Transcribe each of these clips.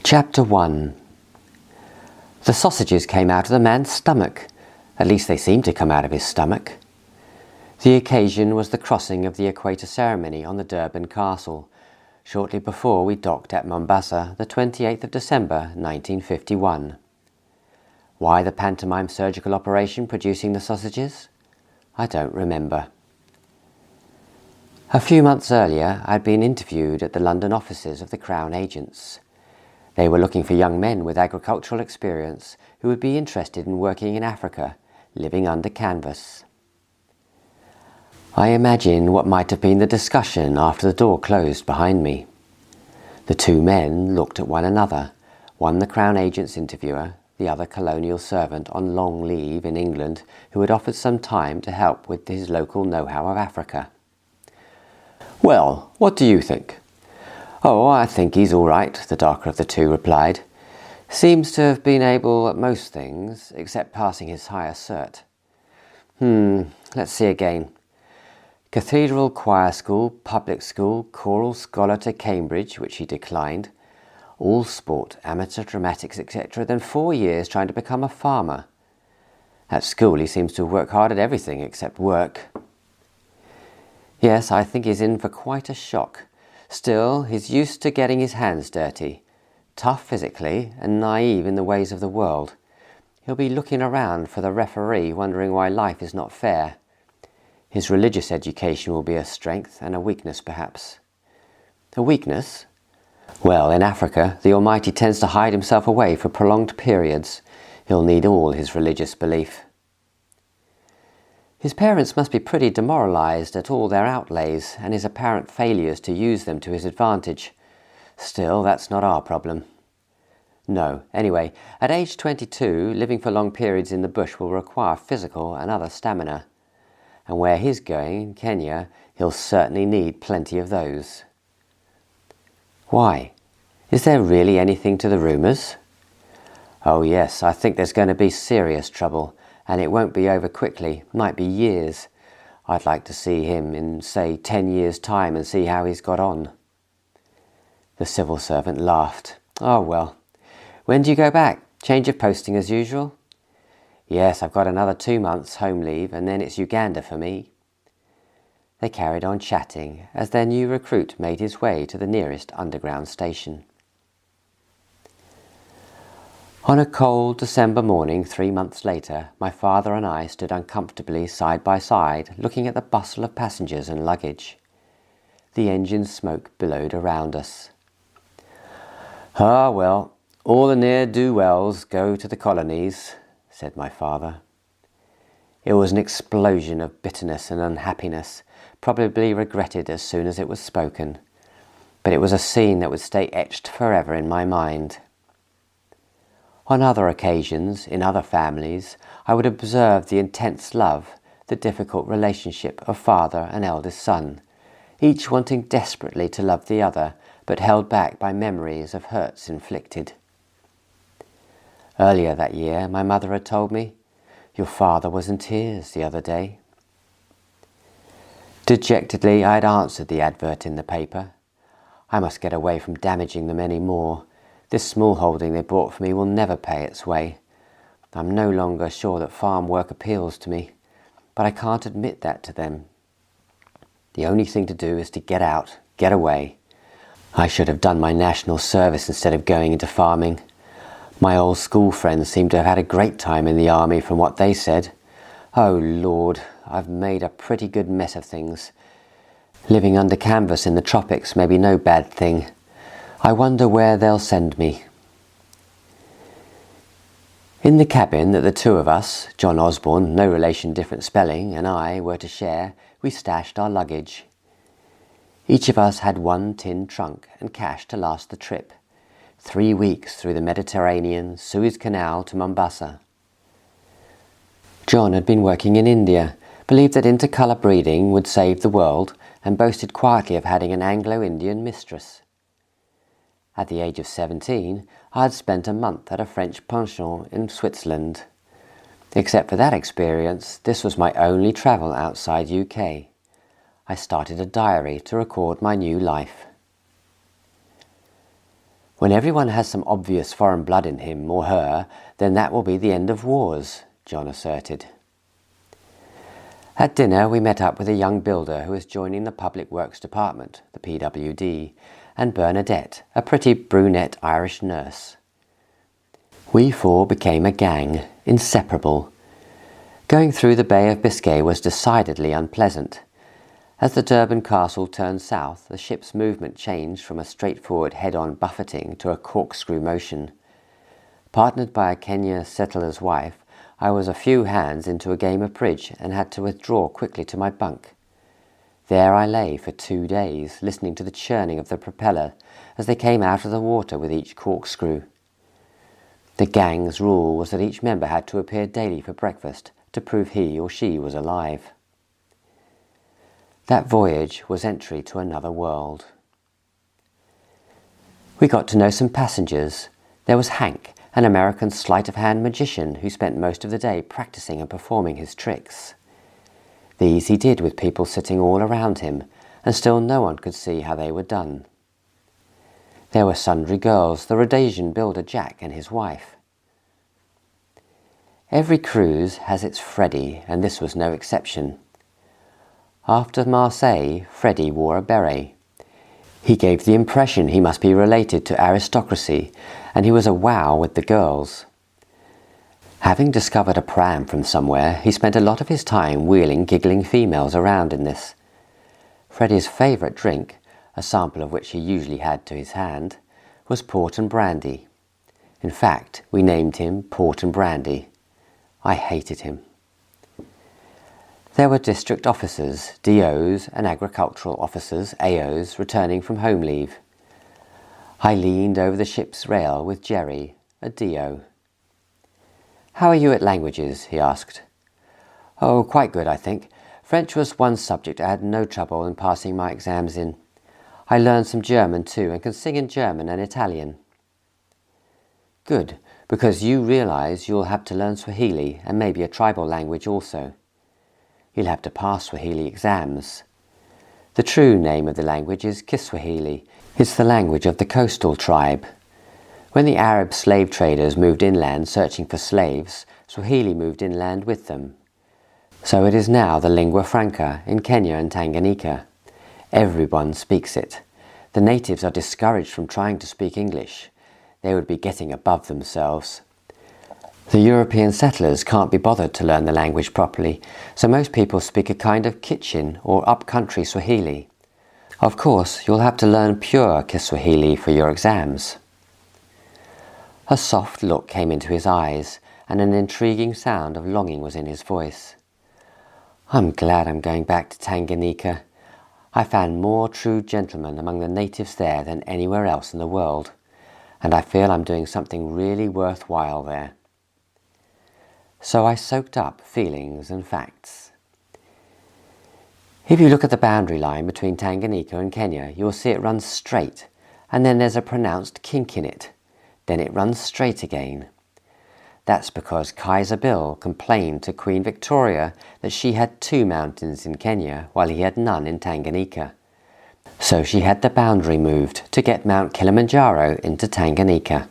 Chapter 1. The sausages came out of the man's stomach. At least they seemed to come out of his stomach. The occasion was the crossing of the equator ceremony on the Durban Castle, shortly before we docked at Mombasa, the 28th of December 1951. Why the pantomime surgical operation producing the sausages? I don't remember. A few months earlier, I'd been interviewed at the London offices of the Crown Agents. They were looking for young men with agricultural experience who would be interested in working in Africa, living under canvas. I imagine what might have been the discussion after the door closed behind me. The two men looked at one another, one the Crown Agent's interviewer, the other colonial servant on long leave in England who had offered some time to help with his local know-how of Africa. "Well, what do you think?" "Oh, I think he's all right," the darker of the two replied. "Seems to have been able at most things, except passing his higher cert. Let's see again. Cathedral Choir School, Public School, Choral Scholar to Cambridge, which he declined. All sport, amateur dramatics, etc. Then 4 years trying to become a farmer. At school he seems to have worked hard at everything except work. Yes, I think he's in for quite a shock. Still, he's used to getting his hands dirty. Tough physically and naive in the ways of the world. He'll be looking around for the referee, wondering why life is not fair. His religious education will be a strength and a weakness, perhaps." "A weakness?" "Well, in Africa, the Almighty tends to hide himself away for prolonged periods. He'll need all his religious belief." "His parents must be pretty demoralized at all their outlays and his apparent failures to use them to his advantage. Still, that's not our problem." "No. Anyway, at age 22, living for long periods in the bush will require physical and other stamina. And where he's going, Kenya, he'll certainly need plenty of those." "Why? Is there really anything to the rumours?" "Oh yes, I think there's going to be serious trouble, and it won't be over quickly, might be years. I'd like to see him in, say, 10 years' time and see how he's got on." The civil servant laughed. "Oh well. When do you go back? Change of posting as usual?" "Yes, I've got another 2 months home leave, and then it's Uganda for me." They carried on chatting as their new recruit made his way to the nearest underground station. On a cold December morning 3 months later, my father and I stood uncomfortably side by side, looking at the bustle of passengers and luggage. The engine smoke billowed around us. "Ah, well, all the ne'er-do-wells go to the colonies," said my father. It was an explosion of bitterness and unhappiness, probably regretted as soon as it was spoken, but it was a scene that would stay etched forever in my mind. On other occasions, in other families, I would observe the intense love, the difficult relationship of father and eldest son, each wanting desperately to love the other, but held back by memories of hurts inflicted. Earlier that year, my mother had told me, "Your father was in tears the other day." Dejectedly, I had answered the advert in the paper. I must get away from damaging them any more. This small holding they bought for me will never pay its way. I'm no longer sure that farm work appeals to me, but I can't admit that to them. The only thing to do is to get out, get away. I should have done my national service instead of going into farming. My old school friends seem to have had a great time in the army from what they said. Oh Lord, I've made a pretty good mess of things. Living under canvas in the tropics may be no bad thing. I wonder where they'll send me. In the cabin that the two of us, John Osborn, no relation different spelling, and I were to share, we stashed our luggage. Each of us had one tin trunk and cash to last the trip. 3 weeks through the Mediterranean, Suez Canal to Mombasa. John had been working in India, believed that intercolour breeding would save the world, and boasted quietly of having an Anglo-Indian mistress. At the age of 17, I had spent a month at a French pension in Switzerland. Except for that experience, this was my only travel outside UK. I started a diary to record my new life. When everyone has some obvious foreign blood in him or her, then that will be the end of wars, John asserted. At dinner we met up with a young builder who was joining the Public Works Department, the PWD, and Bernadette, a pretty brunette Irish nurse. We four became a gang, inseparable. Going through the Bay of Biscay was decidedly unpleasant. As the Durban Castle turned south, the ship's movement changed from a straightforward head-on buffeting to a corkscrew motion. Partnered by a Kenya settler's wife, I was a few hands into a game of bridge and had to withdraw quickly to my bunk. There I lay for 2 days, listening to the churning of the propeller as they came out of the water with each corkscrew. The gang's rule was that each member had to appear daily for breakfast to prove he or she was alive. That voyage was entry to another world. We got to know some passengers. There was Hank, an American sleight-of-hand magician who spent most of the day practicing and performing his tricks. These he did with people sitting all around him, and still no one could see how they were done. There were sundry girls, the Rhodesian builder Jack and his wife. Every cruise has its Freddie, and this was no exception. After Marseille, Freddie wore a beret. He gave the impression he must be related to aristocracy, and he was a wow with the girls. Having discovered a pram from somewhere, he spent a lot of his time wheeling giggling females around in this. Freddie's favourite drink, a sample of which he usually had to his hand, was port and brandy. In fact, we named him Port and Brandy. I hated him. There were district officers, DOs and agricultural officers, AOs, returning from home leave. I leaned over the ship's rail with Jerry, a DO. "How are you at languages?" he asked. "Oh, quite good, I think. French was one subject I had no trouble in passing my exams in. I learned some German too and can sing in German and Italian." "Good, because you realize you'll have to learn Swahili and maybe a tribal language also. You'll have to pass Swahili exams. The true name of the language is Kiswahili. It's the language of the coastal tribe. When the Arab slave traders moved inland searching for slaves, Swahili moved inland with them. So it is now the lingua franca in Kenya and Tanganyika. Everyone speaks it. The natives are discouraged from trying to speak English. They would be getting above themselves. The European settlers can't be bothered to learn the language properly, so most people speak a kind of kitchen or up-country Swahili. Of course, you'll have to learn pure Kiswahili for your exams." A soft look came into his eyes, and an intriguing sound of longing was in his voice. "I'm glad I'm going back to Tanganyika. I found more true gentlemen among the natives there than anywhere else in the world, and I feel I'm doing something really worthwhile there." So I soaked up feelings and facts. If you look at the boundary line between Tanganyika and Kenya, you'll see it runs straight, and then there's a pronounced kink in it. Then it runs straight again. That's because Kaiser Bill complained to Queen Victoria that she had 2 mountains in Kenya while he had none in Tanganyika. So she had the boundary moved to get Mount Kilimanjaro into Tanganyika.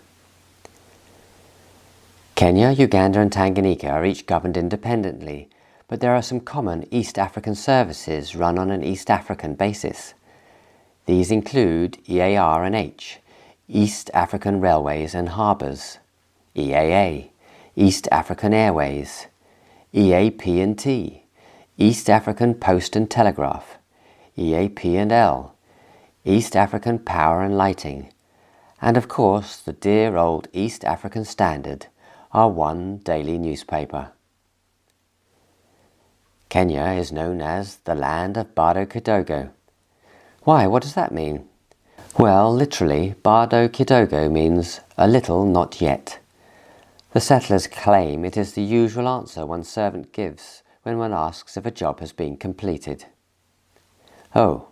Kenya, Uganda and Tanganyika are each governed independently, but there are some common East African services run on an East African basis. These include EAR&H, East African Railways and Harbours, EAA, East African Airways, EAP&T, East African Post and Telegraph, EAP&L, East African Power and Lighting, and of course the dear old East African Standard, our one daily newspaper. Kenya is known as the land of Bado Kidogo. Why, what does that mean? Well, literally, Bado Kidogo means a little not yet. The settlers claim it is the usual answer one servant gives when one asks if a job has been completed. Oh,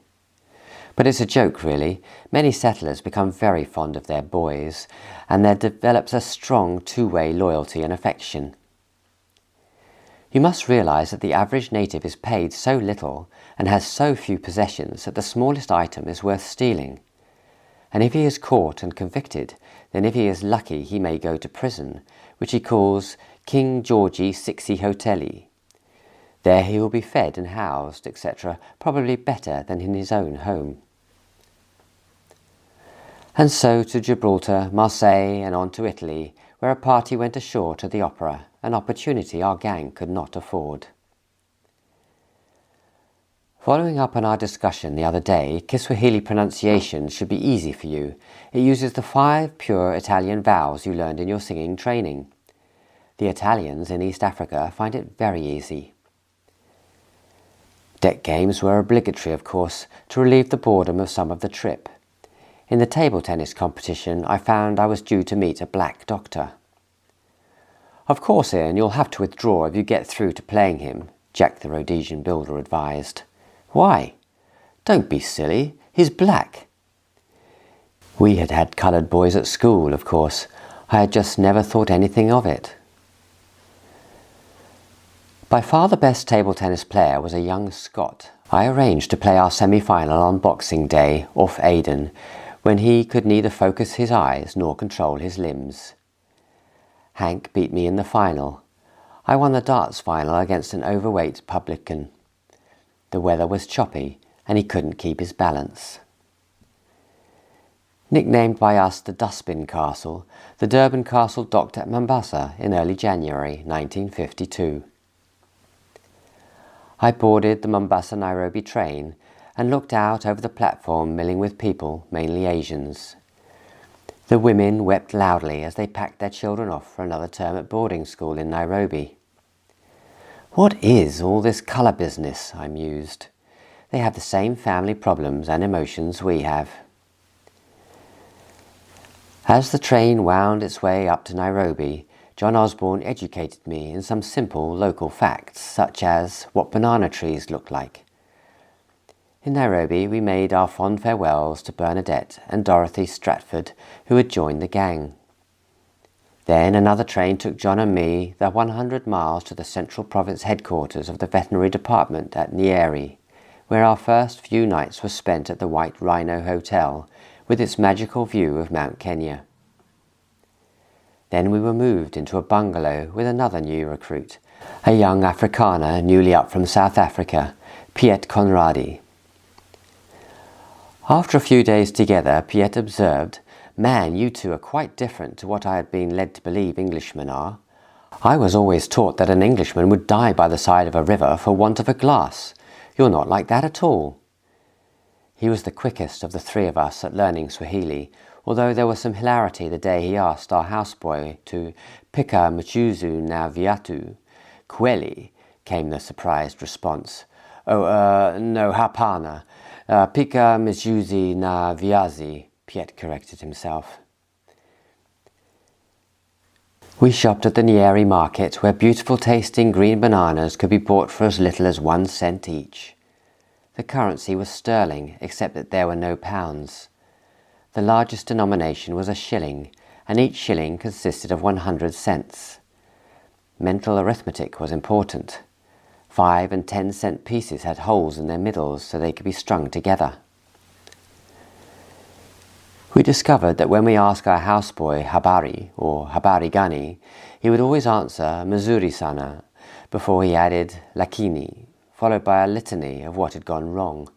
but it's a joke really. Many settlers become very fond of their boys, and there develops a strong two-way loyalty and affection. You must realise that the average native is paid so little and has so few possessions that the smallest item is worth stealing. and if he is caught and convicted, then if he is lucky he may go to prison, which he calls King Georgie Sixi Hoteli. There he will be fed and housed, etc., probably better than in his own home. And so to Gibraltar, Marseille, and on to Italy, where a party went ashore to the opera, an opportunity our gang could not afford. Following up on our discussion the other day, Kiswahili pronunciation should be easy for you. It uses the 5 pure Italian vowels you learned in your singing training. The Italians in East Africa find it very easy. Deck games were obligatory, of course, to relieve the boredom of some of the trip. In the table tennis competition, I found I was due to meet a black doctor. "Of course, Ian, you'll have to withdraw if you get through to playing him," Jack the Rhodesian builder advised. "Why?" "Don't be silly. He's black." We had had coloured boys at school, of course. I had just never thought anything of it. By far the best table tennis player was a young Scot. I arranged to play our semi-final on Boxing Day off Aden, when he could neither focus his eyes nor control his limbs. Hank beat me in the final. I won the darts final against an overweight publican. The weather was choppy, and he couldn't keep his balance. Nicknamed by us the Dustbin Castle, the Durban Castle docked at Mombasa in early January 1952. I boarded the Mombasa-Nairobi train and looked out over the platform milling with people, mainly Asians. The women wept loudly as they packed their children off for another term at boarding school in Nairobi. "What is all this colour business?" I mused. "They have the same family problems and emotions we have." As the train wound its way up to Nairobi, John Osborn educated me in some simple local facts, such as what banana trees look like. In Nairobi, we made our fond farewells to Bernadette and Dorothy Stratford, who had joined the gang. Then another train took John and me the 100 miles to the Central Province headquarters of the Veterinary Department at Nyeri, where our first few nights were spent at the White Rhino Hotel, with its magical view of Mount Kenya. Then we were moved into a bungalow with another new recruit, a young Afrikaner newly up from South Africa, Piet Conradi. After a few days together, Piet observed, "Man, you two are quite different to what I had been led to believe Englishmen are. I was always taught that an Englishman would die by the side of a river for want of a glass. You're not like that at all." He was the quickest of the 3 of us at learning Swahili, although there was some hilarity the day he asked our houseboy to "Pika mchuzu na viatu." "Kweli," came the surprised response. "Oh, no, hapana. Pika mchuzi na viazi," Piet corrected himself. We shopped at the Nyeri market, where beautiful tasting green bananas could be bought for as little as 1 cent each. The currency was sterling, except that there were no pounds. The largest denomination was a shilling, and each shilling consisted of 100 cents. Mental arithmetic was important. 5 and 10-cent pieces had holes in their middles so they could be strung together. We discovered that when we asked our houseboy habari or habari gani, he would always answer Mzuri sana before he added lakini, followed by a litany of what had gone wrong.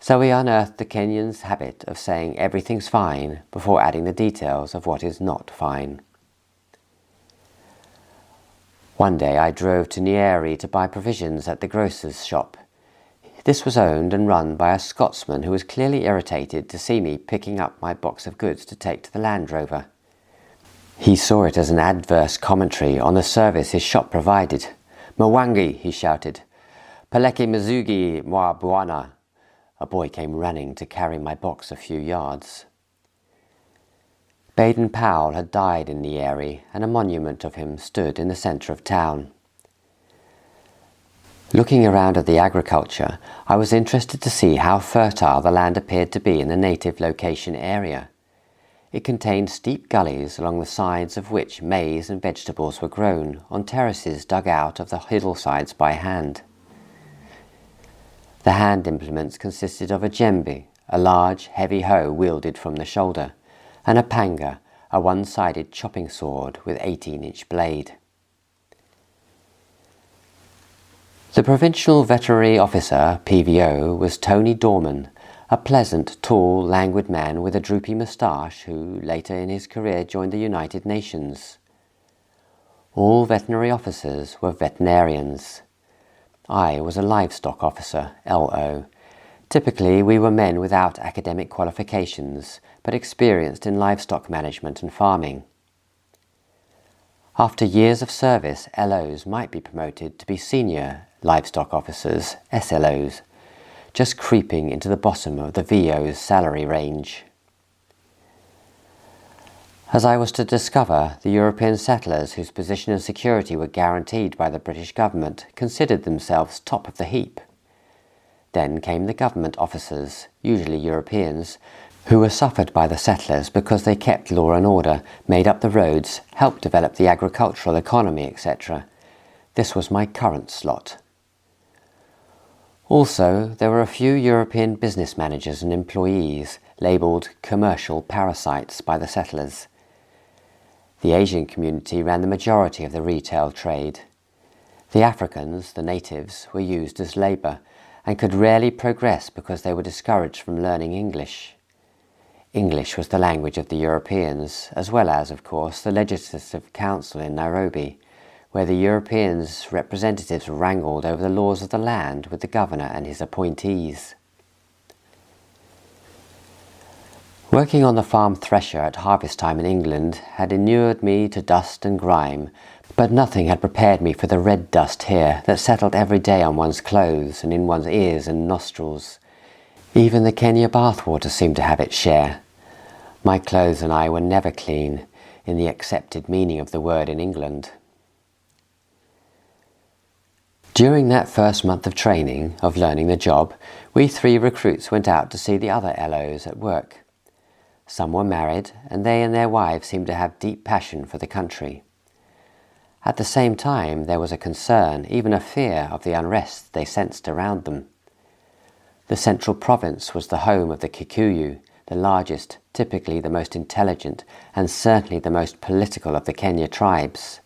So we unearthed the Kenyan's habit of saying everything's fine before adding the details of what is not fine. One day I drove to Nyeri to buy provisions at the grocer's shop. This was owned and run by a Scotsman who was clearly irritated to see me picking up my box of goods to take to the Land Rover. He saw it as an adverse commentary on the service his shop provided. "Mwangi," he shouted. "Peleke mizugi mwa bwana." A boy came running to carry my box a few yards. Baden Powell had died in Nyeri, and a monument of him stood in the centre of town. Looking around at the agriculture, I was interested to see how fertile the land appeared to be in the native location area. It contained steep gullies along the sides of which maize and vegetables were grown on terraces dug out of the hillsides by hand. The hand implements consisted of a djembe, a large, heavy hoe wielded from the shoulder, and a panga, a one-sided chopping sword with 18-inch blade. The Provincial Veterinary Officer, PVO, was Tony Dorman, a pleasant, tall, languid man with a droopy moustache who, later in his career, joined the United Nations. All veterinary officers were veterinarians. I was a livestock officer, LO. Typically, we were men without academic qualifications, but experienced in livestock management and farming. After years of service, LOs might be promoted to be senior livestock officers, SLOs, just creeping into the bottom of the VO's salary range. As I was to discover, the European settlers whose position and security were guaranteed by the British government considered themselves top of the heap. Then came the government officers, usually Europeans, who were suffered by the settlers because they kept law and order, made up the roads, helped develop the agricultural economy, etc. This was my current slot. Also, there were a few European business managers and employees labelled commercial parasites by the settlers. The Asian community ran the majority of the retail trade. The Africans, the natives, were used as labour and could rarely progress because they were discouraged from learning English. English was the language of the Europeans, as well as, of course, the Legislative Council in Nairobi, where the Europeans' representatives wrangled over the laws of the land with the governor and his appointees. Working on the farm thresher at harvest time in England had inured me to dust and grime, but nothing had prepared me for the red dust here that settled every day on one's clothes and in one's ears and nostrils. Even the Kenya bathwater seemed to have its share. My clothes and I were never clean, in the accepted meaning of the word in England. During that first month of training, of learning the job, we 3 recruits went out to see the other LOs at work. Some were married, and they and their wives seemed to have deep passion for the country. At the same time, there was a concern, even a fear, of the unrest they sensed around them. The central province was the home of the Kikuyu, the largest, typically the most intelligent, and certainly the most political of the Kenya tribes.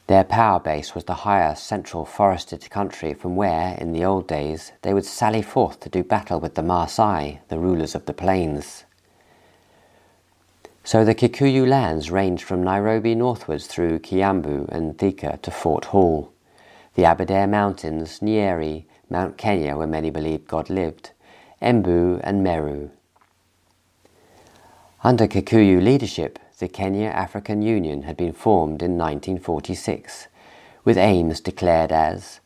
Their power base was the higher central forested country from where, in the old days, they would sally forth to do battle with the Maasai, the rulers of the plains. So the Kikuyu lands ranged from Nairobi northwards through Kiambu and Thika to Fort Hall, the Aberdare Mountains, Nyeri, Mount Kenya, where many believed God lived, Embu and Meru. Under Kikuyu leadership, the Kenya African Union had been formed in 1946, with aims declared as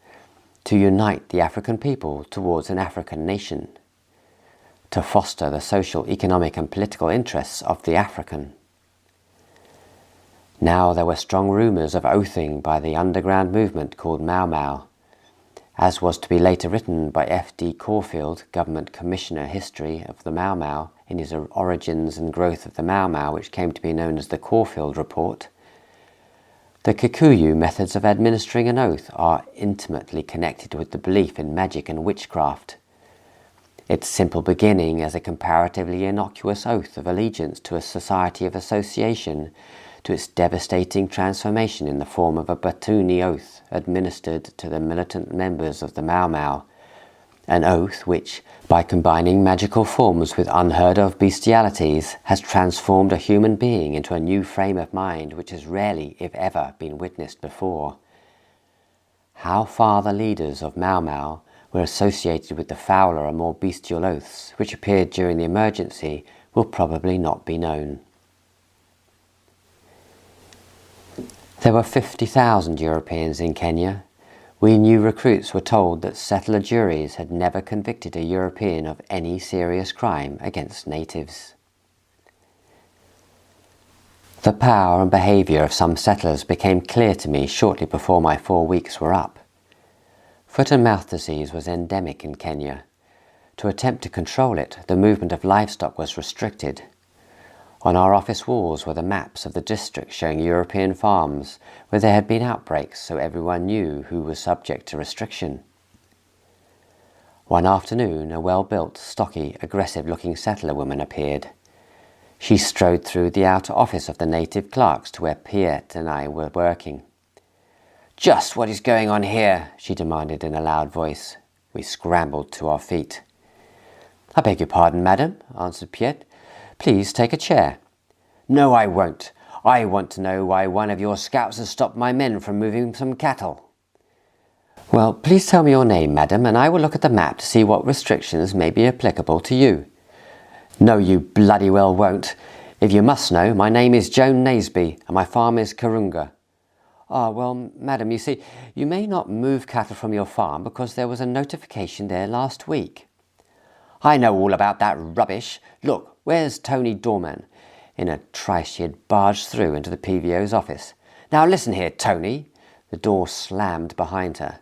to unite the African people towards an African nation, to foster the social, economic and political interests of the African. Now there were strong rumours of oathing by the underground movement called Mau Mau, as was to be later written by F.D. Caulfield, Government Commissioner History of the Mau Mau, in his Origins and Growth of the Mau Mau, which came to be known as the Caulfield Report. The Kikuyu methods of administering an oath are intimately connected with the belief in magic and witchcraft. Its simple beginning as a comparatively innocuous oath of allegiance to a society of association, to its devastating transformation in the form of a Batuni oath administered to the militant members of the Mau Mau, an oath which, by combining magical forms with unheard-of bestialities, has transformed a human being into a new frame of mind which has rarely, if ever, been witnessed before. How far the leaders of Mau Mau were associated with the fouler and more bestial oaths which appeared during the emergency will probably not be known. There were 50,000 Europeans in Kenya. We new recruits were told that settler juries had never convicted a European of any serious crime against natives. The power and behaviour of some settlers became clear to me shortly before my 4 weeks were up. Foot and mouth disease was endemic in Kenya. To attempt to control it, the movement of livestock was restricted. On our office walls were the maps of the districts showing European farms where there had been outbreaks, so everyone knew who was subject to restriction. One afternoon, a well-built, stocky, aggressive-looking settler woman appeared. She strode through the outer office of the native clerks to where Piet and I were working. "Just what is going on here?" she demanded in a loud voice. We scrambled to our feet. "I beg your pardon, madam," answered Piet. "Please take a chair." "No, I won't. I want to know why one of your scouts has stopped my men from moving some cattle." "Well, please tell me your name, madam, and I will look at the map to see what restrictions may be applicable to you." "No, you bloody well won't. If you must know, my name is Joan Naseby, and my farm is Karunga." "Ah, well, madam, you see, you may not move cattle from your farm because there was a notification there last week." "I know all about that rubbish. Look, where's Tony Dorman?" In a trice she had barged through into the PVO's office. "Now listen here, Tony." The door slammed behind her.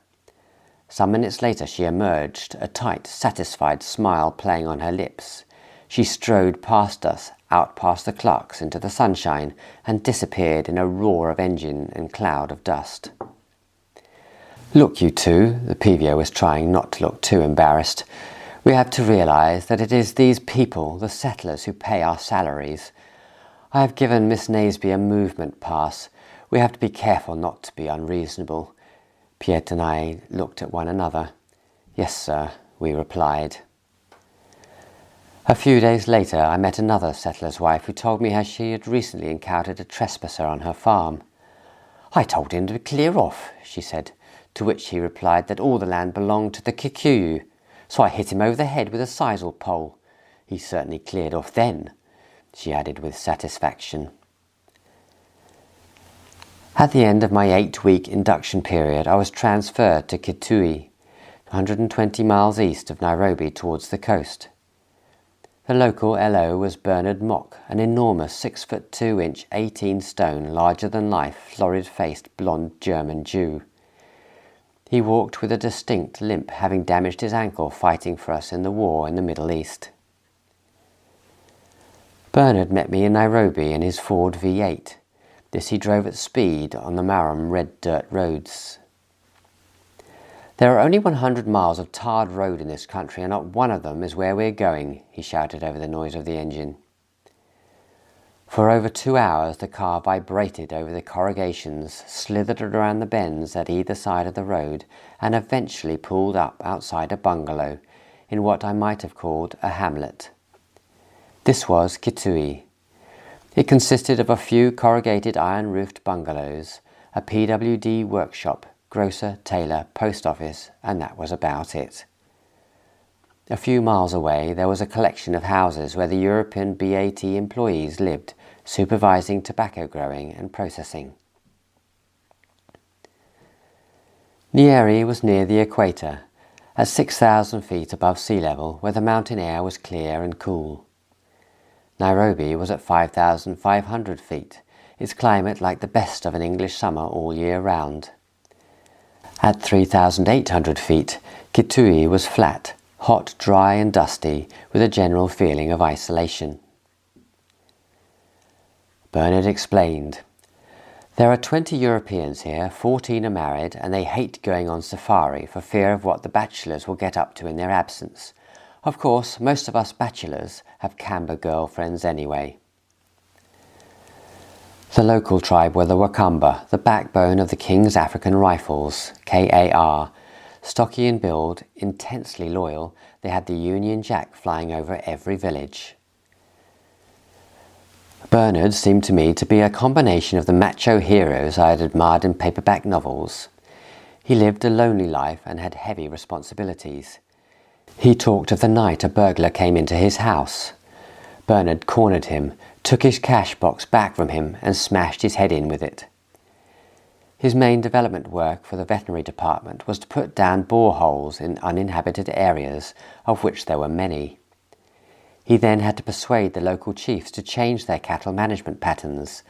Some minutes later she emerged, a tight, satisfied smile playing on her lips. She strode past us, out past the clerks into the sunshine, and disappeared in a roar of engine and cloud of dust. "Look, you two," the PVO was trying not to look too embarrassed. "We have to realise that it is these people, the settlers, who pay our salaries. I have given Miss Naseby a movement pass. We have to be careful not to be unreasonable." Piet and I looked at one another. "Yes, sir," we replied. A few days later I met another settler's wife who told me how she had recently encountered a trespasser on her farm. "I told him to clear off," she said, to which he replied that all the land belonged to the Kitui, so I hit him over the head with a sisal pole. "He certainly cleared off then," she added with satisfaction. At the end of my 8-week induction period, I was transferred to Kitui, 120 miles east of Nairobi towards the coast. The local LO was Bernard Mock, an enormous 6'2" 18-stone, larger-than-life, florid-faced, blonde German Jew. He walked with a distinct limp, having damaged his ankle fighting for us in the war in the Middle East. Bernard met me in Nairobi in his Ford V8. This he drove at speed on the Marram red dirt roads. "There are only 100 miles of tarred road in this country, and not one of them is where we're going," he shouted over the noise of the engine. For over 2 hours the car vibrated over the corrugations, slithered around the bends at either side of the road, and eventually pulled up outside a bungalow in what I might have called a hamlet. This was Kitui. It consisted of a few corrugated iron-roofed bungalows, a PWD workshop, grocer, tailor, post office, and that was about it. A few miles away there was a collection of houses where the European BAT employees lived, supervising tobacco growing and processing. Nyeri was near the equator, at 6,000 feet above sea level, where the mountain air was clear and cool. Nairobi was at 5,500 feet, its climate like the best of an English summer all year round. At 3,800 feet, Kitui was flat, hot, dry and dusty, with a general feeling of isolation. Bernard explained, "There are 20 Europeans here, 14 are married, and they hate going on safari for fear of what the bachelors will get up to in their absence. Of course, most of us bachelors have Kamba girlfriends anyway." The local tribe were the Wakamba, the backbone of the King's African Rifles, KAR. Stocky in build, intensely loyal, they had the Union Jack flying over every village. Bernard seemed to me to be a combination of the macho heroes I had admired in paperback novels. He lived a lonely life and had heavy responsibilities. He talked of the night a burglar came into his house. Bernard cornered him, took his cash box back from him and smashed his head in with it. His main development work for the veterinary department was to put down boreholes in uninhabited areas, of which there were many. He then had to persuade the local chiefs to change their cattle management patterns,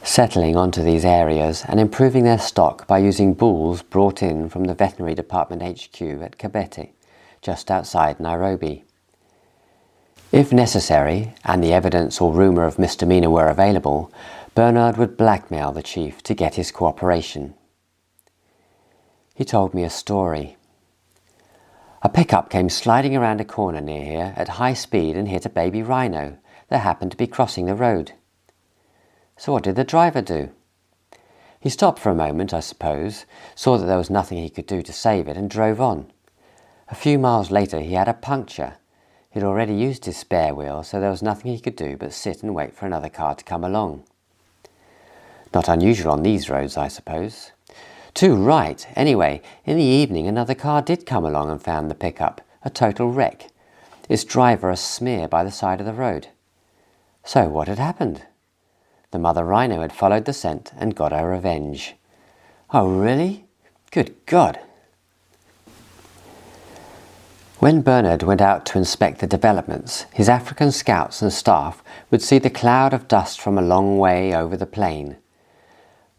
settling onto these areas and improving their stock by using bulls brought in from the veterinary department HQ at Kabete, just outside Nairobi. If necessary, and the evidence or rumour of misdemeanour were available, Bernard would blackmail the chief to get his cooperation. He told me a story. A pickup came sliding around a corner near here at high speed and hit a baby rhino that happened to be crossing the road. So what did the driver do? He stopped for a moment, I suppose, saw that there was nothing he could do to save it, and drove on. A few miles later he had a puncture. He'd already used his spare wheel, so there was nothing he could do but sit and wait for another car to come along. Not unusual on these roads, I suppose. Too right. Anyway, in the evening another car did come along and found the pickup, a total wreck, its driver a smear by the side of the road. So what had happened? The mother rhino had followed the scent and got her revenge. Oh, really? Good God! When Bernard went out to inspect the developments, his African scouts and staff would see the cloud of dust from a long way over the plain.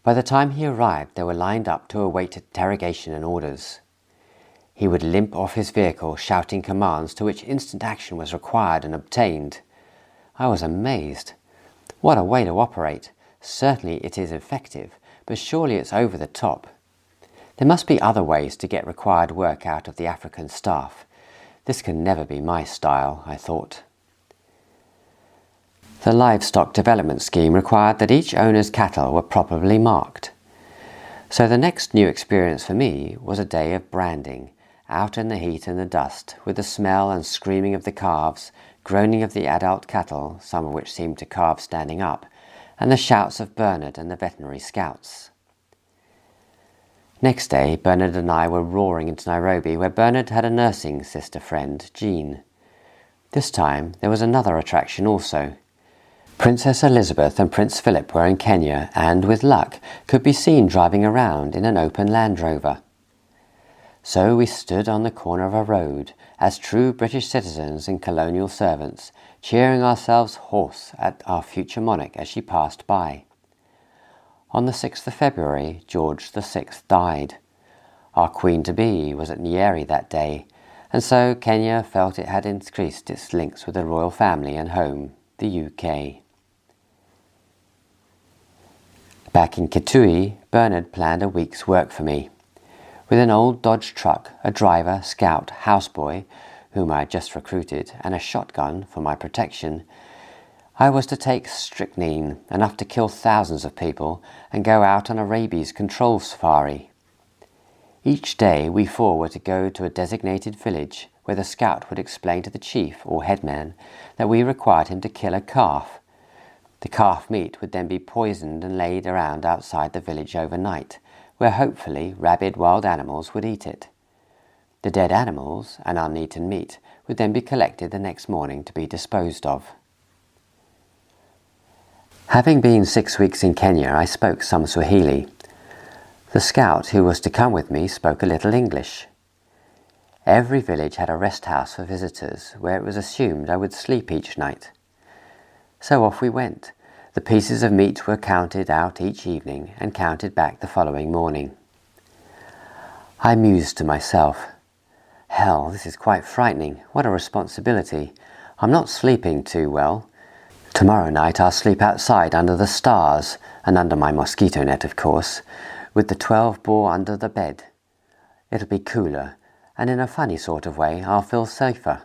By the time he arrived, they were lined up to await interrogation and orders. He would limp off his vehicle, shouting commands to which instant action was required and obtained. I was amazed. What a way to operate. Certainly it is effective, but surely it's over the top. There must be other ways to get required work out of the African staff. This can never be my style, I thought. The livestock development scheme required that each owner's cattle were properly marked. So the next new experience for me was a day of branding, out in the heat and the dust, with the smell and screaming of the calves, groaning of the adult cattle, some of which seemed to calve standing up, and the shouts of Bernard and the veterinary scouts. Next day, Bernard and I were roaring into Nairobi, where Bernard had a nursing sister friend, Jean. This time there was another attraction also. Princess Elizabeth and Prince Philip were in Kenya and, with luck, could be seen driving around in an open Land Rover. So we stood on the corner of a road, as true British citizens and colonial servants, cheering ourselves hoarse at our future monarch as she passed by. On the 6th of February, George VI died. Our Queen-to-be was at Nyeri that day, and so Kenya felt it had increased its links with the royal family and home, the UK. Back in Kitui, Bernard planned a week's work for me. With an old Dodge truck, a driver, scout, houseboy, whom I had just recruited, and a shotgun for my protection, I was to take strychnine, enough to kill thousands of people, and go out on a rabies control safari. Each day we four were to go to a designated village where the scout would explain to the chief or headman that we required him to kill a calf. The calf meat would then be poisoned and laid around outside the village overnight, where hopefully rabid wild animals would eat it. The dead animals and uneaten meat would then be collected the next morning to be disposed of. Having been 6 weeks in Kenya, I spoke some Swahili. The scout who was to come with me spoke a little English. Every village had a rest house for visitors where it was assumed I would sleep each night. So off we went. The pieces of meat were counted out each evening and counted back the following morning. I mused to myself, "Hell, this is quite frightening. What a responsibility. I'm not sleeping too well. Tomorrow night I'll sleep outside under the stars, and under my mosquito net, of course, with the 12-bore under the bed. It'll be cooler, and in a funny sort of way I'll feel safer."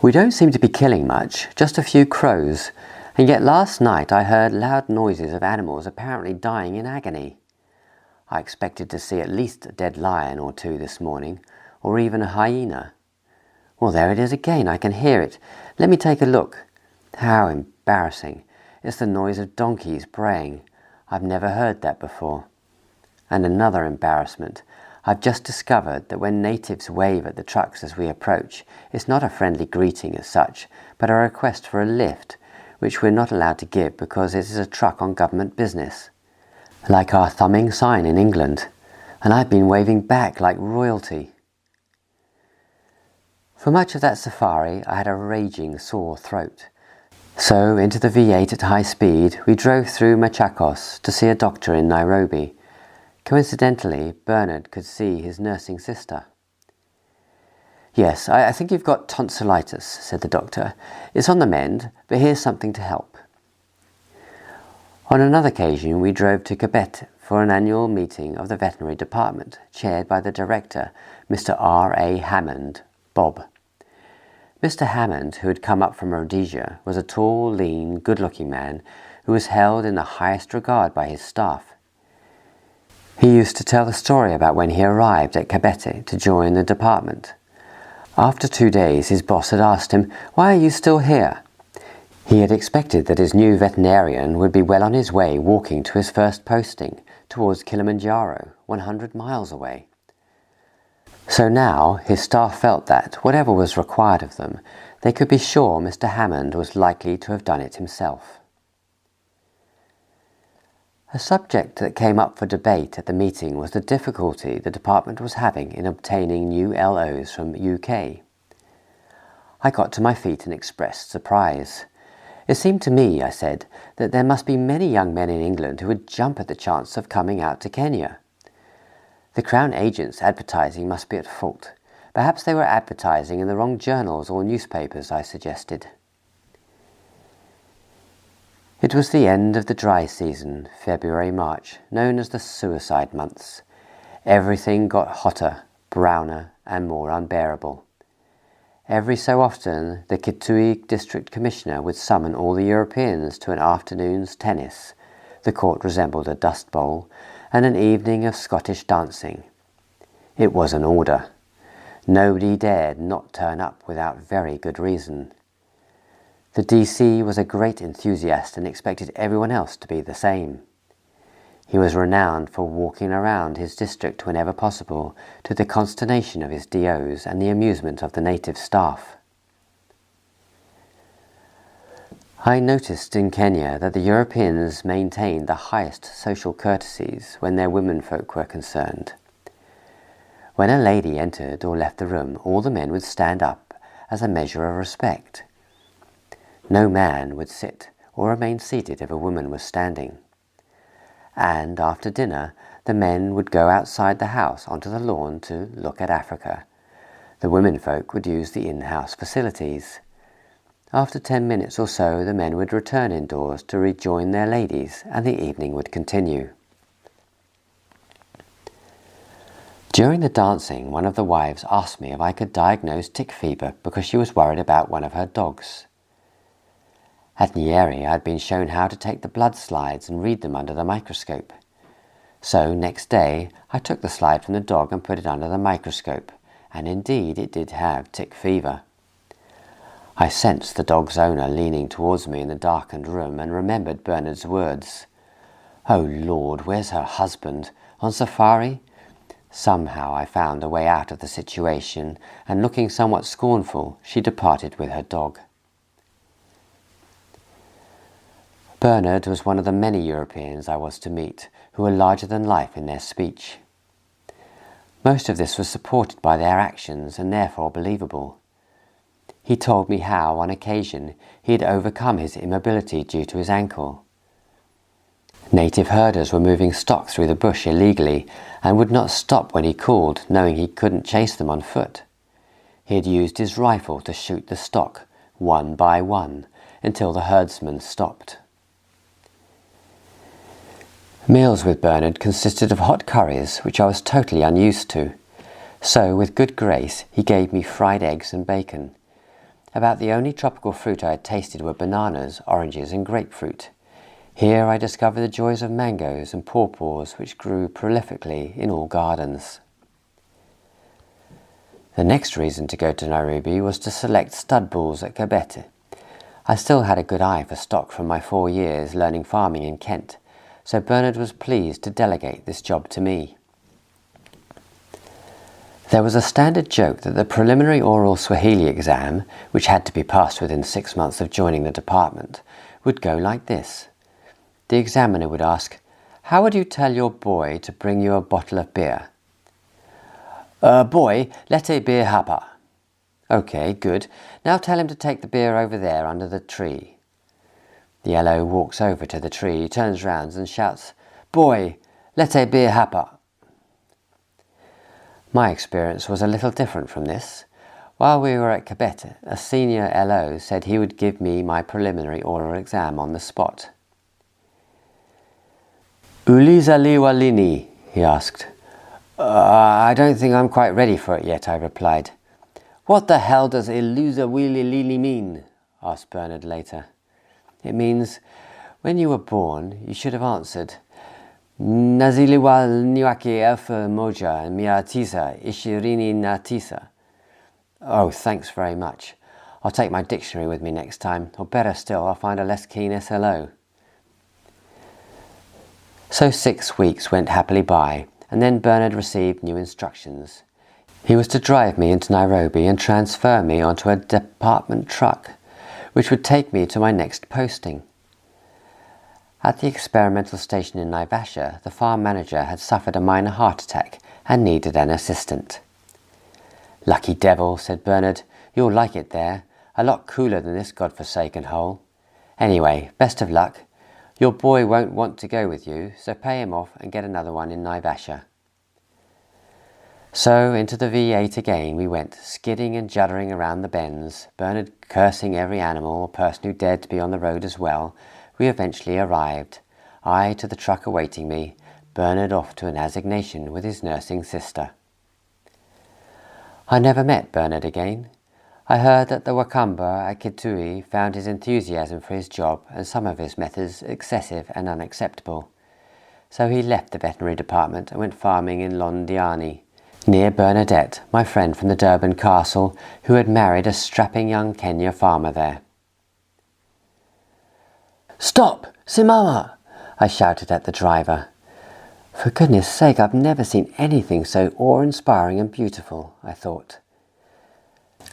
We don't seem to be killing much, just a few crows, and yet last night I heard loud noises of animals apparently dying in agony. I expected to see at least a dead lion or two this morning, or even a hyena. Well, there it is again, I can hear it. Let me take a look. How embarrassing. It's the noise of donkeys braying. I've never heard that before. And another embarrassment. I've just discovered that when natives wave at the trucks as we approach, it's not a friendly greeting as such, but a request for a lift, which we're not allowed to give because it is a truck on government business. Like our thumbing sign in England, and I've been waving back like royalty. For much of that safari, I had a raging sore throat. So, into the V8 at high speed, we drove through Machakos to see a doctor in Nairobi. Coincidentally, Bernard could see his nursing sister. "Yes, I think you've got tonsillitis," said the doctor. "It's on the mend, but here's something to help." On another occasion, we drove to for an annual meeting of the veterinary department, chaired by the director, Mr. R.A. Hammond, Bob. Mr. Hammond, who had come up from Rhodesia, was a tall, lean, good-looking man who was held in the highest regard by his staff. He used to tell the story about when he arrived at Kabete to join the department. After 2 days, his boss had asked him, "Why are you still here?" He had expected that his new veterinarian would be well on his way walking to his first posting, towards Kilimanjaro, 100 miles away. So now his staff felt that, whatever was required of them, they could be sure Mr. Hammond was likely to have done it himself. A subject that came up for debate at the meeting was the difficulty the department was having in obtaining new LOs from UK. I got to my feet and expressed surprise. It seemed to me, I said, that there must be many young men in England who would jump at the chance of coming out to Kenya. The Crown agents' advertising must be at fault. Perhaps they were advertising in the wrong journals or newspapers, I suggested. It was the end of the dry season, February-March, known as the suicide months. Everything got hotter, browner, and more unbearable. Every so often, the Kitui district commissioner would summon all the Europeans to an afternoon's tennis. The court resembled a dust bowl, and an evening of Scottish dancing. It was an order. Nobody dared not turn up without very good reason. The DC was a great enthusiast and expected everyone else to be the same. He was renowned for walking around his district whenever possible, to the consternation of his DOs and the amusement of the native staff. I noticed in Kenya that the Europeans maintained the highest social courtesies when their womenfolk were concerned. When a lady entered or left the room, all the men would stand up as a measure of respect. No man would sit or remain seated if a woman was standing. And after dinner, the men would go outside the house onto the lawn to look at Africa. The womenfolk would use the in-house facilities. After 10 minutes or so, the men would return indoors to rejoin their ladies, and the evening would continue. During the dancing, one of the wives asked me if I could diagnose tick fever because she was worried about one of her dogs. At Nyeri, I had been shown how to take the blood slides and read them under the microscope. So, next day, I took the slide from the dog and put it under the microscope, and indeed it did have tick fever. I sensed the dog's owner leaning towards me in the darkened room and remembered Bernard's words. "Oh Lord, where's her husband? On safari?" Somehow I found a way out of the situation, and looking somewhat scornful, she departed with her dog. Bernard was one of the many Europeans I was to meet, who were larger than life in their speech. Most of this was supported by their actions and therefore believable. He told me how, on occasion, he had overcome his immobility due to his ankle. Native herders were moving stock through the bush illegally and would not stop when he called, knowing he couldn't chase them on foot. He had used his rifle to shoot the stock, one by one, until the herdsmen stopped. Meals with Bernard consisted of hot curries, which I was totally unused to. So, with good grace, he gave me fried eggs and bacon. About the only tropical fruit I had tasted were bananas, oranges and grapefruit. Here I discovered the joys of mangoes and pawpaws, which grew prolifically in all gardens. The next reason to go to Nairobi was to select stud bulls at Kabete. I still had a good eye for stock from my 4 years learning farming in Kent, so Bernard was pleased to delegate this job to me. There was a standard joke that the preliminary oral Swahili exam, which had to be passed within 6 months of joining the department, would go like this. The examiner would ask, "How would you tell your boy to bring you a bottle of beer?" Boy, lete beer hapa." "Okay, good. Now tell him to take the beer over there under the tree." The yellow walks over to the tree, turns round and shouts, "Boy, lete beer hapa." My experience was a little different from this. While we were at Kabete, a senior LO said he would give me my preliminary oral exam on the spot. Ulizaliwalini, he asked. I don't think I'm quite ready for it yet, I replied. What the hell does Iluzawililili mean? Asked Bernard later. It means, when you were born, you should have answered, Naziliwal niwaki elfa moja miatisa ishirini natisa. Oh, thanks very much. I'll take my dictionary with me next time, or better still, I'll find a less keen SLO. So 6 weeks went happily by, and then Bernard received new instructions. He was to drive me into Nairobi and transfer me onto a department truck, which would take me to my next posting. At the experimental station in Naivasha, the farm manager had suffered a minor heart attack and needed an assistant. Lucky devil, said Bernard, you'll like it there, a lot cooler than this godforsaken hole. Anyway, best of luck. Your boy won't want to go with you, so pay him off and get another one in Naivasha. So into the V8 again we went, skidding and juddering around the bends, Bernard cursing every animal or person who dared to be on the road as well. We eventually arrived, I to the truck awaiting me, Bernard off to an assignation with his nursing sister. I never met Bernard again. I heard that the Wakamba at Kitui found his enthusiasm for his job and some of his methods excessive and unacceptable. So he left the veterinary department and went farming in Londiani, near Bernadette, my friend from the Durban Castle, who had married a strapping young Kenya farmer there. Stop! Simama! I shouted at the driver. For goodness sake, I've never seen anything so awe-inspiring and beautiful, I thought.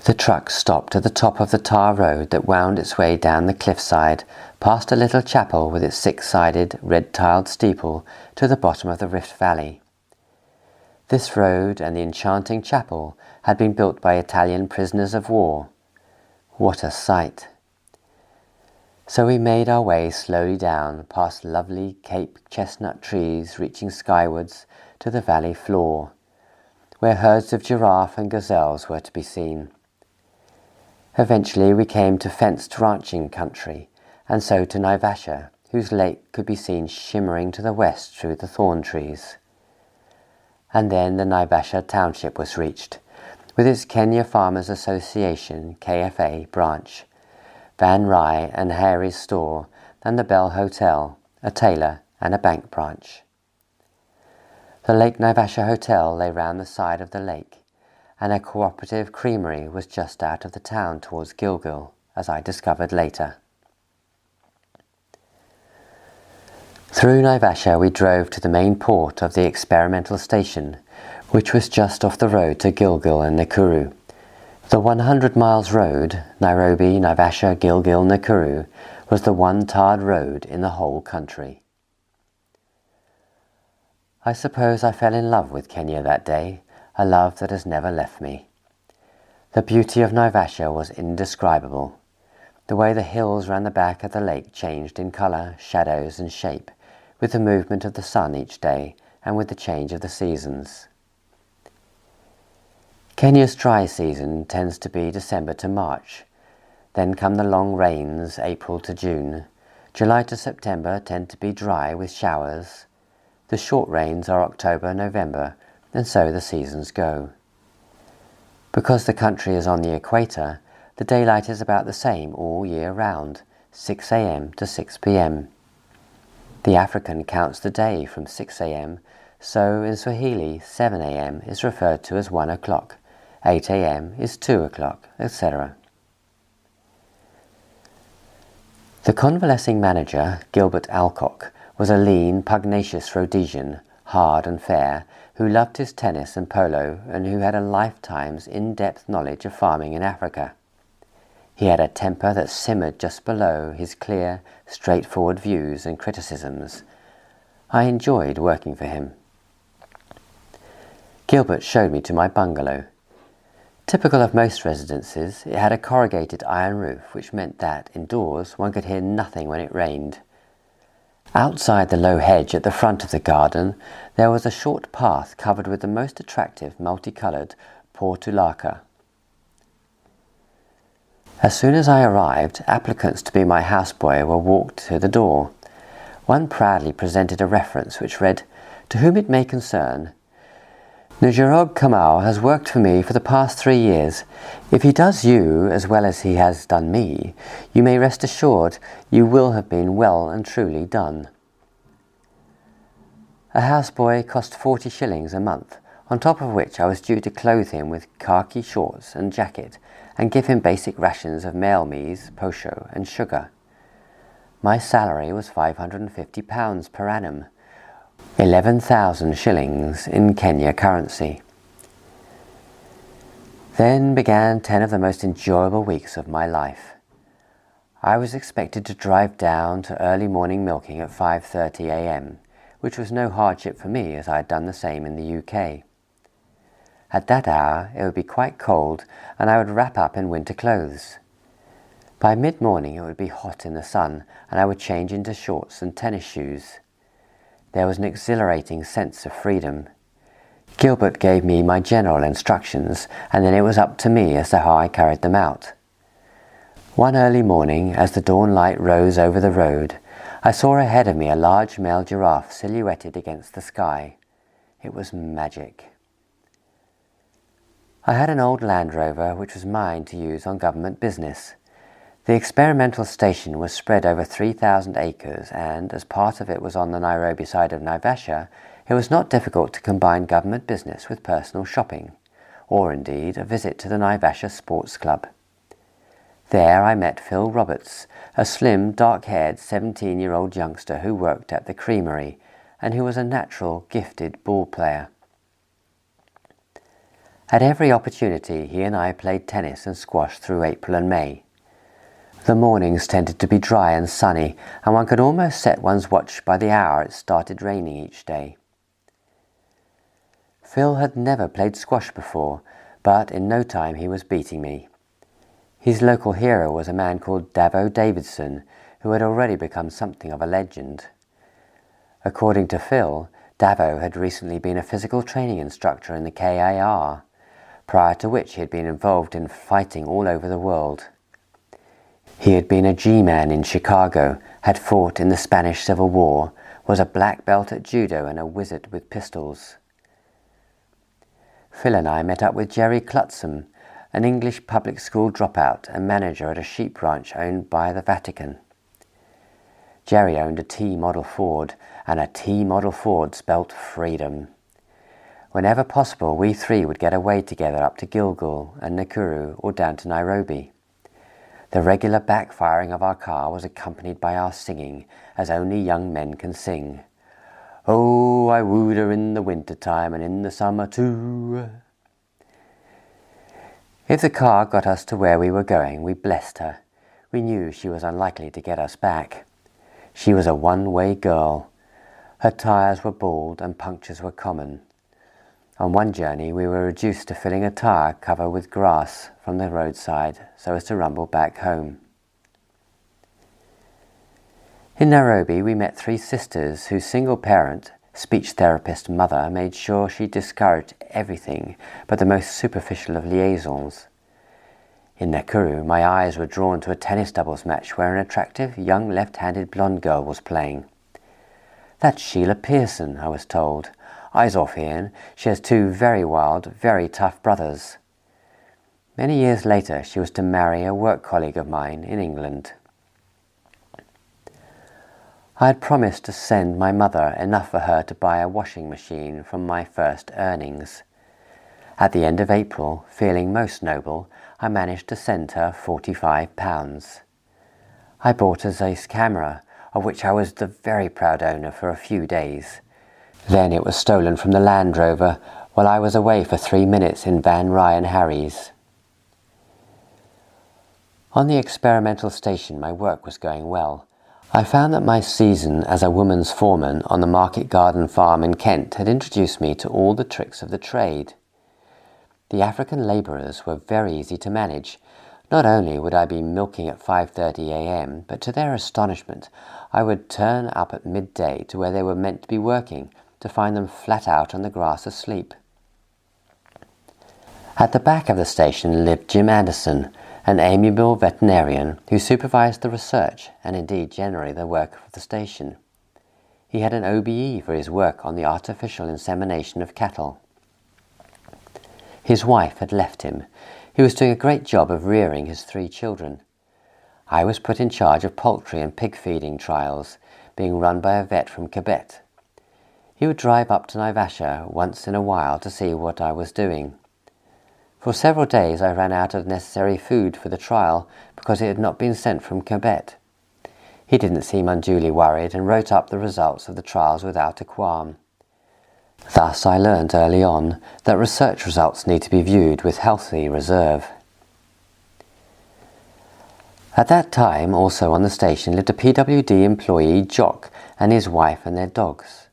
The truck stopped at the top of the tar road that wound its way down the cliffside, past a little chapel with its six-sided, red-tiled steeple to the bottom of the Rift Valley. This road and the enchanting chapel had been built by Italian prisoners of war. What a sight! So we made our way slowly down, past lovely Cape chestnut trees reaching skywards to the valley floor, where herds of giraffe and gazelles were to be seen. Eventually we came to fenced ranching country, and so to Naivasha, whose lake could be seen shimmering to the west through the thorn trees. And then the Naivasha township was reached, with its Kenya Farmers Association KFA branch, Van Rye and Harry's store, and the Bell Hotel, a tailor and a bank branch. The Lake Naivasha Hotel lay round the side of the lake, and a cooperative creamery was just out of the town towards Gilgil, as I discovered later. Through Naivasha we drove to the main port of the experimental station, which was just off the road to Gilgil and Nakuru. The 100 miles road, Nairobi, Naivasha, Gilgil, Nakuru, was the one tarred road in the whole country. I suppose I fell in love with Kenya that day, a love that has never left me. The beauty of Naivasha was indescribable. The way the hills round the back of the lake changed in colour, shadows and shape, with the movement of the sun each day and with the change of the seasons. Kenya's dry season tends to be December to March. Then come the long rains, April to June. July to September tend to be dry with showers. The short rains are October, November, and so the seasons go. Because the country is on the equator, the daylight is about the same all year round, 6 a.m. to 6 p.m. The African counts the day from 6 a.m., so in Swahili 7 a.m. is referred to as 1 o'clock, 8 a.m. is 2 o'clock, etc. The convalescing manager, Gilbert Alcock, was a lean, pugnacious Rhodesian, hard and fair, who loved his tennis and polo and who had a lifetime's in-depth knowledge of farming in Africa. He had a temper that simmered just below his clear, straightforward views and criticisms. I enjoyed working for him. Gilbert showed me to my bungalow. Typical of most residences, it had a corrugated iron roof, which meant that, indoors, one could hear nothing when it rained. Outside the low hedge at the front of the garden, there was a short path covered with the most attractive multicoloured portulaca. As soon as I arrived, applicants to be my houseboy were walked to the door. One proudly presented a reference which read, "To whom it may concern, Njorog Kamau has worked for me for the past 3 years. If he does you as well as he has done me, you may rest assured you will have been well and truly done." A houseboy cost 40 shillings a month, on top of which I was due to clothe him with khaki shorts and jacket and give him basic rations of male meat, posho and sugar. My salary was £550 per annum, 11,000 shillings in Kenya currency. Then began 10 of the most enjoyable weeks of my life. I was expected to drive down to early morning milking at 5:30 a.m, which was no hardship for me as I had done the same in the UK. At that hour it would be quite cold and I would wrap up in winter clothes. By mid-morning it would be hot in the sun and I would change into shorts and tennis shoes. There was an exhilarating sense of freedom. Gilbert gave me my general instructions and then it was up to me as to how I carried them out. One early morning, as the dawn light rose over the road, I saw ahead of me a large male giraffe silhouetted against the sky. It was magic. I had an old Land Rover which was mine to use on government business. The experimental station was spread over 3,000 acres and, as part of it was on the Nairobi side of Naivasha, it was not difficult to combine government business with personal shopping, or indeed a visit to the Naivasha Sports Club. There I met Phil Roberts, a slim, dark-haired 17-year-old youngster who worked at the creamery and who was a natural, gifted ball player. At every opportunity he and I played tennis and squash through April and May. The mornings tended to be dry and sunny, and one could almost set one's watch by the hour it started raining each day. Phil had never played squash before, but in no time he was beating me. His local hero was a man called Davo Davidson, who had already become something of a legend. According to Phil, Davo had recently been a physical training instructor in the KIR, prior to which he had been involved in fighting all over the world. He had been a G-man in Chicago, had fought in the Spanish Civil War, was a black belt at judo and a wizard with pistols. Phil and I met up with Jerry Clutsam, an English public school dropout and manager at a sheep ranch owned by the Vatican. Jerry owned a T-model Ford, and a T-model Ford spelt freedom. Whenever possible, we three would get away together up to Gilgul and Nakuru or down to Nairobi. The regular backfiring of our car was accompanied by our singing, as only young men can sing. "Oh, I wooed her in the winter time and in the summer too." If the car got us to where we were going, we blessed her. We knew she was unlikely to get us back. She was a one-way girl. Her tyres were bald and punctures were common. On one journey we were reduced to filling a tyre cover with grass from the roadside so as to rumble back home. In Nairobi we met 3 sisters whose single parent, speech therapist mother, made sure she discouraged everything but the most superficial of liaisons. In Nakuru my eyes were drawn to a tennis doubles match where an attractive young left-handed blonde girl was playing. "That's Sheila Pearson," I was told. "Eyes off, Ian. She has 2 very wild, very tough brothers." Many years later she was to marry a work colleague of mine in England. I had promised to send my mother enough for her to buy a washing machine from my first earnings. At the end of April, feeling most noble, I managed to send her £45. I bought a Zeiss camera, of which I was the very proud owner for a few days. Then it was stolen from the Land Rover while I was away for 3 minutes in Van Ryan Harry's. On the experimental station my work was going well. I found that my season as a woman's foreman on the Market Garden farm in Kent had introduced me to all the tricks of the trade. The African labourers were very easy to manage. Not only would I be milking at 5:30 a.m, but to their astonishment I would turn up at midday to where they were meant to be working, to find them flat out on the grass asleep. At the back of the station lived Jim Anderson, an amiable veterinarian who supervised the research and indeed generally the work of the station. He had an OBE for his work on the artificial insemination of cattle. His wife had left him. He was doing a great job of rearing his 3 children. I was put in charge of poultry and pig feeding trials, being run by a vet from Quebec. He would drive up to Naivasha once in a while to see what I was doing. For several days I ran out of necessary food for the trial because it had not been sent from Quebec. He didn't seem unduly worried and wrote up the results of the trials without a qualm. Thus I learned early on that research results need to be viewed with healthy reserve. At that time, also on the station, lived a PWD employee, Jock, and his wife and their dogs.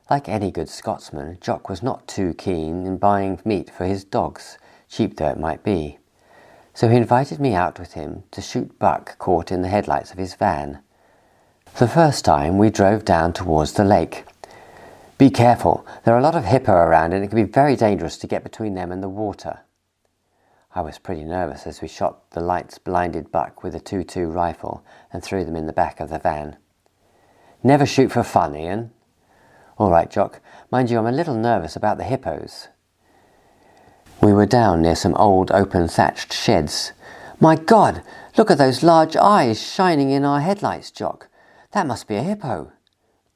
Like any good Scotsman, Jock was not too keen in buying meat for his dogs, cheap though it might be. So he invited me out with him to shoot buck caught in the headlights of his van. The first time we drove down towards the lake. Be careful, there are a lot of hippo around and it can be very dangerous to get between them and the water. I was pretty nervous as we shot the lights-blinded buck with a 2.2 rifle and threw them in the back of the van. Never shoot for fun, Ian. All right, Jock. Mind you, I'm a little nervous about the hippos. We were down near some old open-thatched sheds. My God, look at those large eyes shining in our headlights, Jock. That must be a hippo.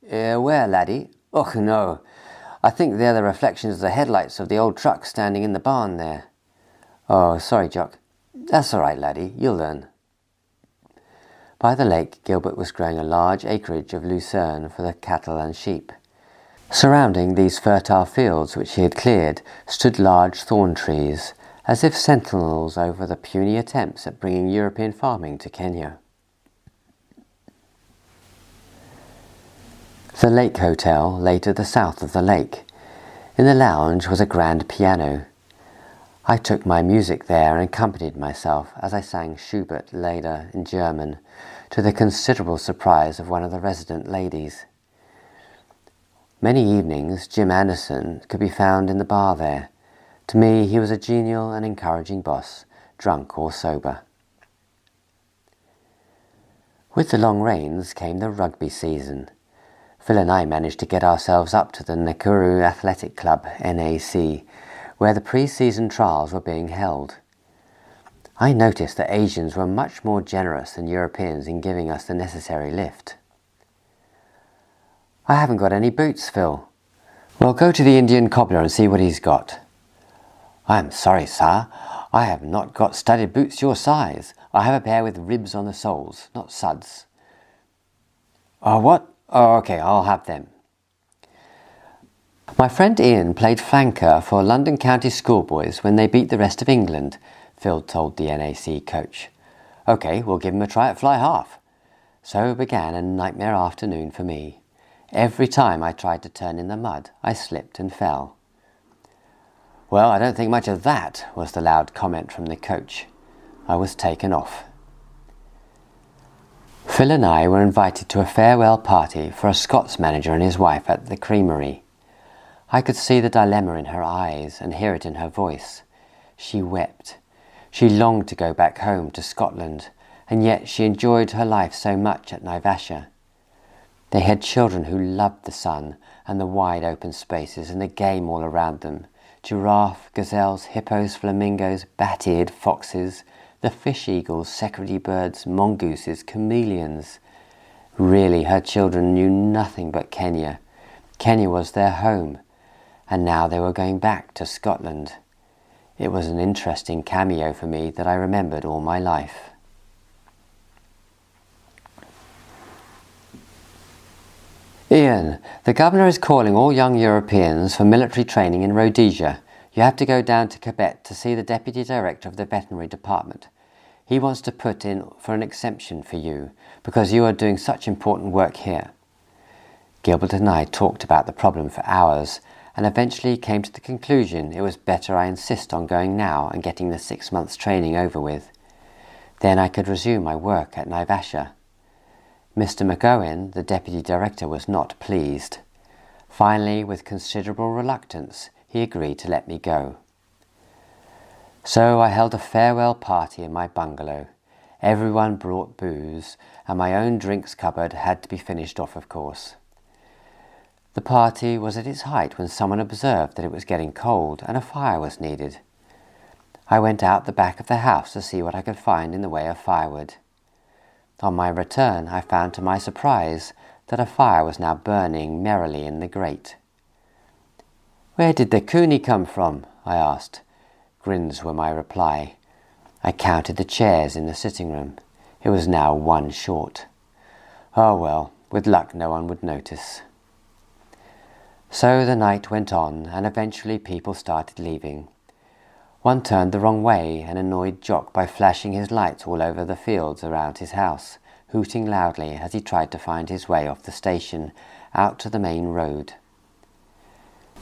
Where, laddie? Oh, no. I think they're the reflections of the headlights of the old truck standing in the barn there. Oh, sorry, Jock. That's all right, laddie. You'll learn. By the lake, Gilbert was growing a large acreage of lucerne for the cattle and sheep. Surrounding these fertile fields which he had cleared stood large thorn trees, as if sentinels over the puny attempts at bringing European farming to Kenya. The Lake Hotel lay to the south of the lake. In the lounge was a grand piano. I took my music there and accompanied myself as I sang Schubert later in German, to the considerable surprise of one of the resident ladies. Many evenings Jim Anderson could be found in the bar there. To me he was a genial and encouraging boss, drunk or sober. With the long rains came the rugby season. Phil and I managed to get ourselves up to the Nakuru Athletic Club, NAC, where the pre-season trials were being held. I noticed that Asians were much more generous than Europeans in giving us the necessary lift. I haven't got any boots, Phil. Well, go to the Indian cobbler and see what he's got. I am sorry, sir. I have not got studded boots your size. I have a pair with ribs on the soles, not suds. Oh, what? Oh, okay, I'll have them. My friend Ian played flanker for London County Schoolboys when they beat the rest of England, Phil told the NAC coach. Okay, we'll give him a try at fly half. So began a nightmare afternoon for me. Every time I tried to turn in the mud, I slipped and fell. Well, I don't think much of that, was the loud comment from the coach. I was taken off. Phil and I were invited to a farewell party for a Scots manager and his wife at the creamery. I could see the dilemma in her eyes and hear it in her voice. She wept. She longed to go back home to Scotland, and yet she enjoyed her life so much at Naivasha. They had children who loved the sun and the wide open spaces and the game all around them. Giraffe, gazelles, hippos, flamingos, bat-eared foxes, the fish eagles, secretary birds, mongooses, chameleons. Really, her children knew nothing but Kenya. Kenya was their home, and now they were going back to Scotland. It was an interesting cameo for me that I remembered all my life. Ian, the governor is calling all young Europeans for military training in Rhodesia. You have to go down to Quebec to see the deputy director of the veterinary department. He wants to put in for an exemption for you because you are doing such important work here. Gilbert and I talked about the problem for hours and eventually came to the conclusion it was better I insist on going now and getting the 6 months training over with. Then I could resume my work at Naivasha. Mr. McOwen, the deputy director, was not pleased. Finally, with considerable reluctance, he agreed to let me go. So I held a farewell party in my bungalow. Everyone brought booze, and my own drinks cupboard had to be finished off, of course. The party was at its height when someone observed that it was getting cold and a fire was needed. I went out the back of the house to see what I could find in the way of firewood. On my return, I found to my surprise that a fire was now burning merrily in the grate. "Where did the coonie come from?" I asked. Grins were my reply. I counted the chairs in the sitting room. It was now one short. Oh well, with luck no one would notice. So the night went on, and eventually people started leaving. One turned the wrong way and annoyed Jock by flashing his lights all over the fields around his house, hooting loudly as he tried to find his way off the station out to the main road.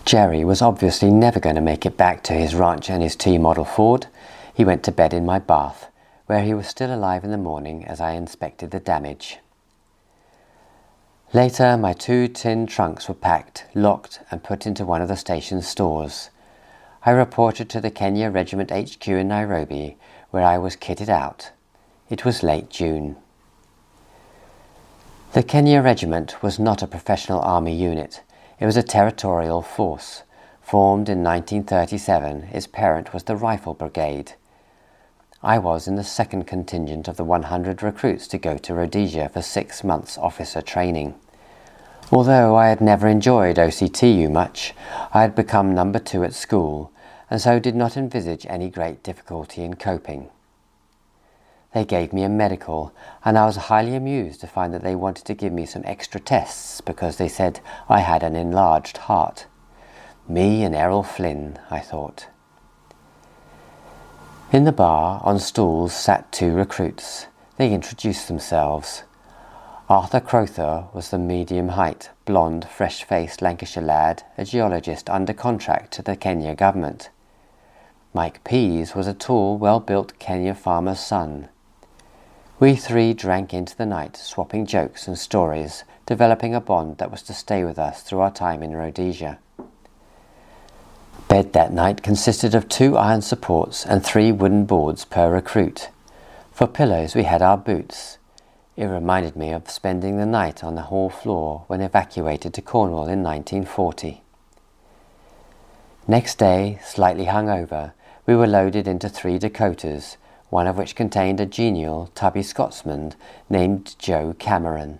Jerry was obviously never going to make it back to his ranch and his T-model Ford. He went to bed in my bath, where he was still alive in the morning as I inspected the damage. Later, my 2 tin trunks were packed, locked, and put into one of the station's stores. I reported to the Kenya Regiment HQ in Nairobi, where I was kitted out. It was late June. The Kenya Regiment was not a professional army unit. It was a territorial force. Formed in 1937, its parent was the Rifle Brigade. I was in the second contingent of the 100 recruits to go to Rhodesia for 6 months officer training. Although I had never enjoyed OCTU much, I had become number 2 at school, and so did not envisage any great difficulty in coping. They gave me a medical, and I was highly amused to find that they wanted to give me some extra tests because they said I had an enlarged heart. Me and Errol Flynn, I thought. In the bar, on stools, sat 2 recruits. They introduced themselves. Arthur Crowther was the medium-height, blonde, fresh-faced Lancashire lad, a geologist under contract to the Kenya government. Mike Pease was a tall, well-built Kenya farmer's son. We 3 drank into the night, swapping jokes and stories, developing a bond that was to stay with us through our time in Rhodesia. Bed that night consisted of 2 iron supports and 3 wooden boards per recruit. For pillows we had our boots. It reminded me of spending the night on the hall floor when evacuated to Cornwall in 1940. Next day, slightly hungover, we were loaded into 3 Dakotas, one of which contained a genial, tubby Scotsman named Joe Cameron.